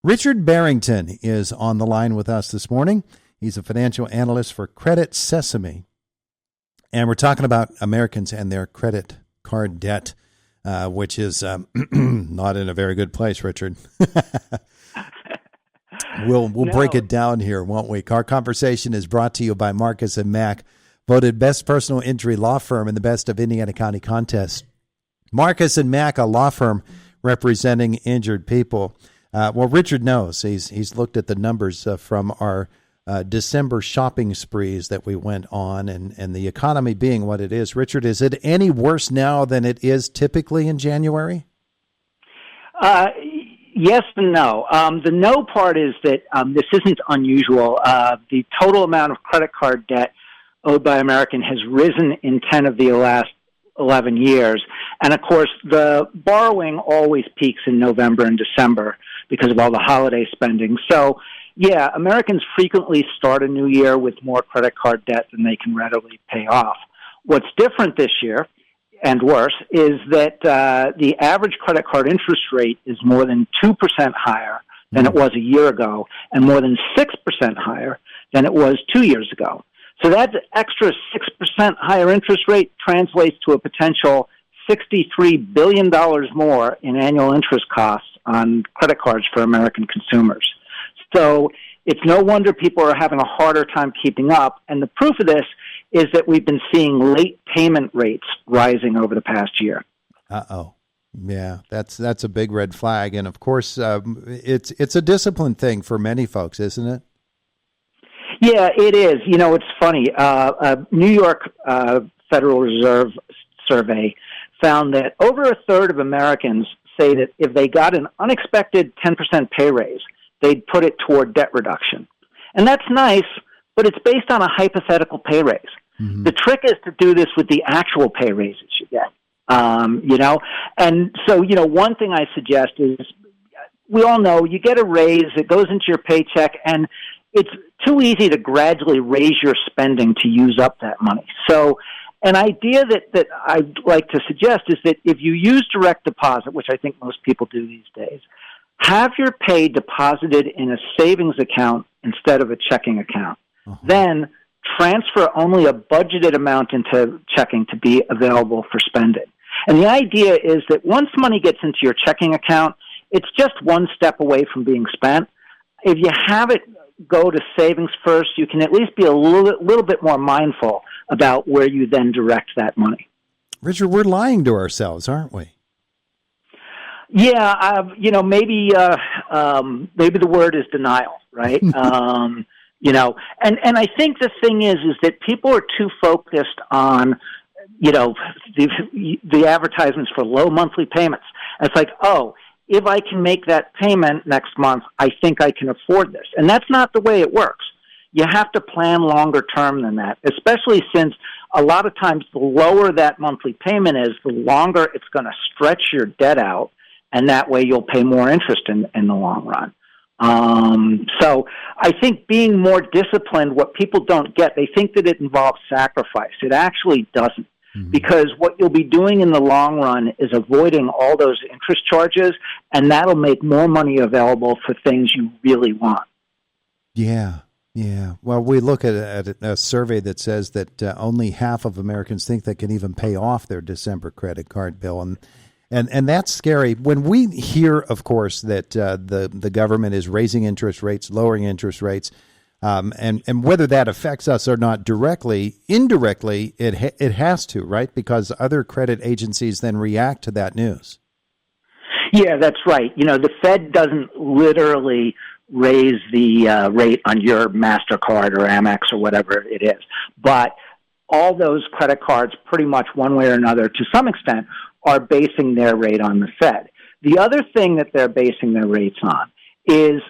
Richard Barrington is on the line with us this morning. He's a financial analyst for Credit Sesame. And we're talking about Americans and their credit card debt, which is not in a very good place, Richard. We'll break it down here, won't we? Our conversation is brought to you by Marcus & Mack, voted best personal injury law firm in the Best of Indiana County contest. Marcus & Mack, a law firm representing injured people. Well, Richard knows. He's looked at the numbers from our December shopping sprees that we went on, and the economy being what it is. Richard, is it any worse now than it is typically in January? Yes and no. The no part is that this isn't unusual. The total amount of credit card debt owed by American has risen in 10 of the last 11 years. And, of course, the borrowing always peaks in November and December because of all the holiday spending. So, yeah, Americans frequently start a new year with more credit card debt than they can readily pay off. What's different this year, and worse, is that the average credit card interest rate is more than 2% higher than it was a year ago and more than 6% higher than it was 2 years ago. So that extra 6% higher interest rate translates to a potential $63 billion more in annual interest costs on credit cards for American consumers. So it's no wonder people are having a harder time keeping up. And the proof of this is that we've been seeing late payment rates rising over the past year. Uh-oh. Yeah, that's a big red flag. And, of course, it's a discipline thing for many folks, isn't it? Yeah, it is. You know, it's funny. A New York Federal Reserve survey found that over a third of Americans say that if they got an unexpected 10% pay raise, they'd put it toward debt reduction. And that's nice, but it's based on a hypothetical pay raise. Mm-hmm. The trick is to do this with the actual pay raises you get, And so, one thing I suggest is we all know you get a raise, it goes into your paycheck, and it's too easy to gradually raise your spending to use up that money. So an idea that I'd like to suggest is that if you use direct deposit, which I think most people do these days, have your pay deposited in a savings account instead of a checking account. Uh-huh. Then transfer only a budgeted amount into checking to be available for spending. And the idea is that once money gets into your checking account, it's just one step away from being spent. If you have it go to savings first, you can at least be a little bit more mindful about where you then direct that money. Richard, we're lying to ourselves, aren't we? Yeah, maybe the word is denial, right? And I think the thing is that people are too focused on, the advertisements for low monthly payments. And it's like, if I can make that payment next month, I think I can afford this. And that's not the way it works. You have to plan longer term than that, especially since a lot of times the lower that monthly payment is, the longer it's going to stretch your debt out, and that way you'll pay more interest in the long run. So I think being more disciplined, what people don't get, they think that it involves sacrifice. It actually doesn't. Mm-hmm. Because what you'll be doing in the long run is avoiding all those interest charges, and that'll make more money available for things you really want. Yeah. Well, we look at a survey that says that only half of Americans think they can even pay off their December credit card bill, and that's scary. When we hear, of course, that the government is raising interest rates, lowering interest rates, and whether that affects us or not directly, indirectly, it has to, right? Because other credit agencies then react to that news. Yeah, that's right. The Fed doesn't literally raise the rate on your MasterCard or Amex or whatever it is, but all those credit cards, pretty much one way or another, to some extent, are basing their rate on the Fed. The other thing that they're basing their rates on is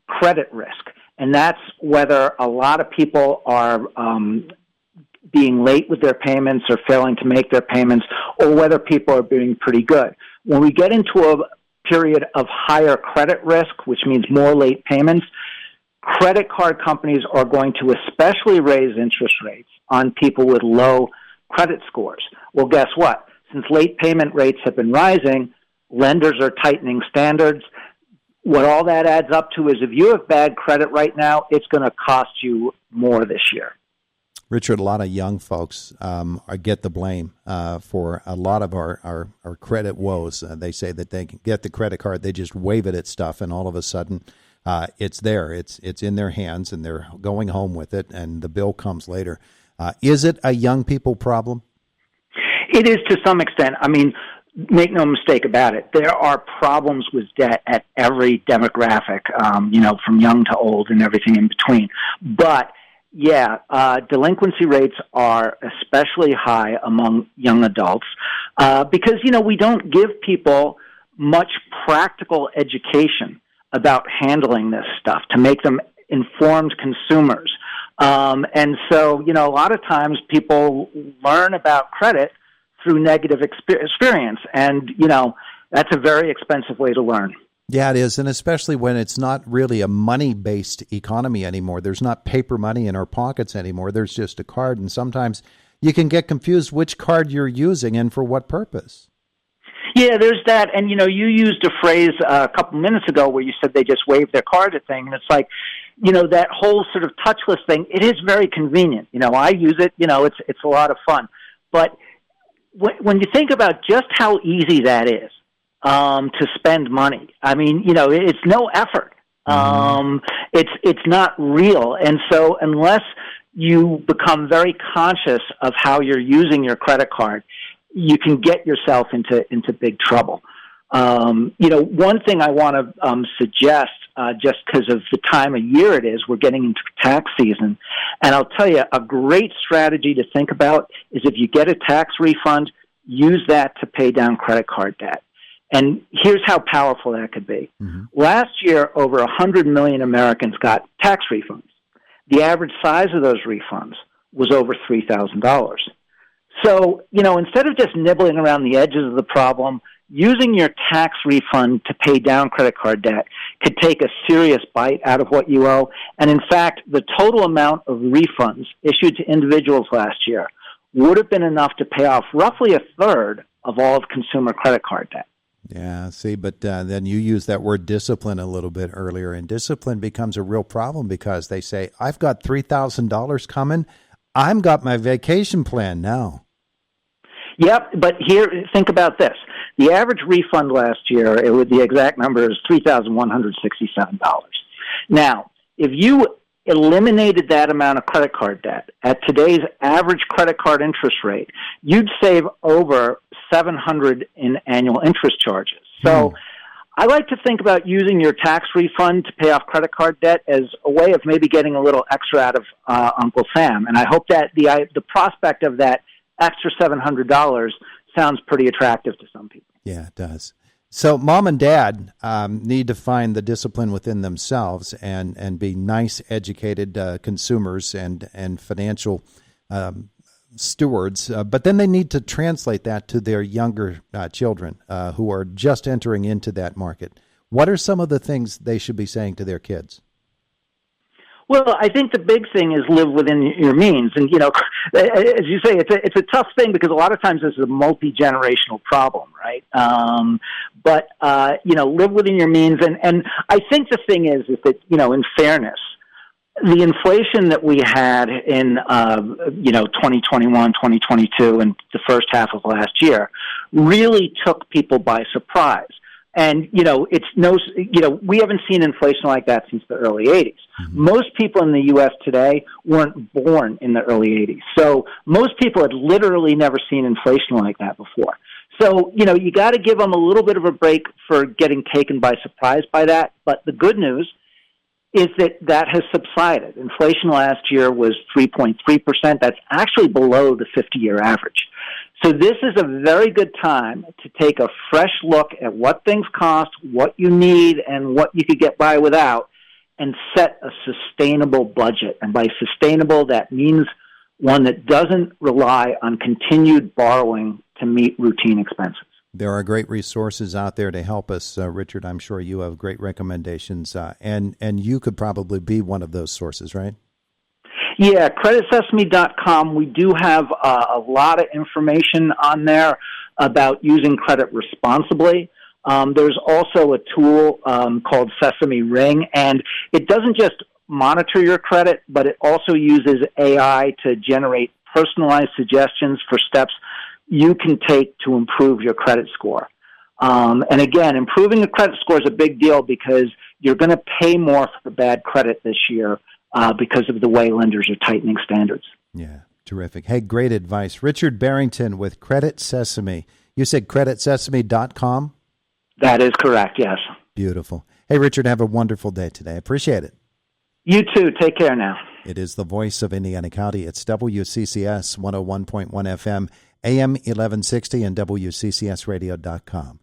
credit risk. And that's whether a lot of people are being late with their payments or failing to make their payments, or whether people are being pretty good. When we get into a period of higher credit risk, which means more late payments, credit card companies are going to especially raise interest rates on people with low credit scores. Well, guess what? Since late payment rates have been rising, lenders are tightening standards. what all that adds up to is if you have bad credit right now, it's going to cost you more this year. Richard, a lot of young folks get the blame for a lot of our credit woes. They say that they can get the credit card, they just wave it at stuff, and all of a sudden it's there. It's in their hands, and they're going home with it, and the bill comes later. Is it a young people problem? It is to some extent. I mean, make no mistake about it. There are problems with debt at every demographic, from young to old and everything in between. But yeah, delinquency rates are especially high among young adults because, we don't give people much practical education about handling this stuff to make them informed consumers. And so, a lot of times people learn about credit through negative experience, and, that's a very expensive way to learn. Yeah, it is, and especially when it's not really a money-based economy anymore. There's not paper money in our pockets anymore. There's just a card, and sometimes you can get confused which card you're using and for what purpose. Yeah, there's that, and, you used a phrase a couple minutes ago where you said they just wave their card at thing, and it's like, that whole sort of touchless thing, it is very convenient. I use it, it's a lot of fun. But when you think about just how easy that is, to spend money. I mean, it's no effort. It's not real. And so unless you become very conscious of how you're using your credit card, you can get yourself into big trouble. One thing I want to suggest, just because of the time of year it is, we're getting into tax season. And I'll tell you, a great strategy to think about is if you get a tax refund, use that to pay down credit card debt. And here's how powerful that could be. Mm-hmm. Last year, over 100 million Americans got tax refunds. The average size of those refunds was over $3,000. So, instead of just nibbling around the edges of the problem, using your tax refund to pay down credit card debt could take a serious bite out of what you owe. And in fact, the total amount of refunds issued to individuals last year would have been enough to pay off roughly a third of all of consumer credit card debt. Yeah, see, but then you use that word discipline a little bit earlier, and discipline becomes a real problem because they say, I've got $3,000 coming. I've got my vacation plan now. Yep, but here, think about this. The average refund last year, the exact number is $3,167. Now, if you eliminated that amount of credit card debt at today's average credit card interest rate, you'd save over $700 in annual interest charges. So I like to think about using your tax refund to pay off credit card debt as a way of maybe getting a little extra out of Uncle Sam. And I hope that the prospect of that extra $700 sounds pretty attractive to some people. Yeah, it does. So mom and dad need to find the discipline within themselves and be nice, educated consumers and financial stewards. But then they need to translate that to their younger children who are just entering into that market. What are some of the things they should be saying to their kids? Well, I think the big thing is live within your means. And, as you say, it's a tough thing because a lot of times this is a multi-generational problem, right? But live within your means. And I think the thing is that, in fairness, the inflation that we had in, 2021, 2022, and the first half of last year really took people by surprise. And, we haven't seen inflation like that since the early 80s. Mm-hmm. Most people in the U.S. today weren't born in the early 80s. So most people had literally never seen inflation like that before. So, you got to give them a little bit of a break for getting taken by surprise by that. But the good news is that has subsided. Inflation last year was 3.3%. That's actually below the 50-year average. So this is a very good time to take a fresh look at what things cost, what you need, and what you could get by without, and set a sustainable budget. And by sustainable, that means one that doesn't rely on continued borrowing to meet routine expenses. There are great resources out there to help us, Richard. I'm sure you have great recommendations, and you could probably be one of those sources, right? Yeah, creditsesame.com. We do have a lot of information on there about using credit responsibly. There's also a tool called Sesame Ring, and it doesn't just monitor your credit, but it also uses AI to generate personalized suggestions for steps you can take to improve your credit score. And again, improving the credit score is a big deal because you're going to pay more for bad credit this year because of the way lenders are tightening standards. Yeah, terrific. Hey, great advice. Richard Barrington with Credit Sesame. You said creditsesame.com? That is correct, yes. Beautiful. Hey, Richard, have a wonderful day today. I appreciate it. You too. Take care now. It is the voice of Indiana County. It's WCCS 101.1 FM, AM 1160, and WCCSradio.com.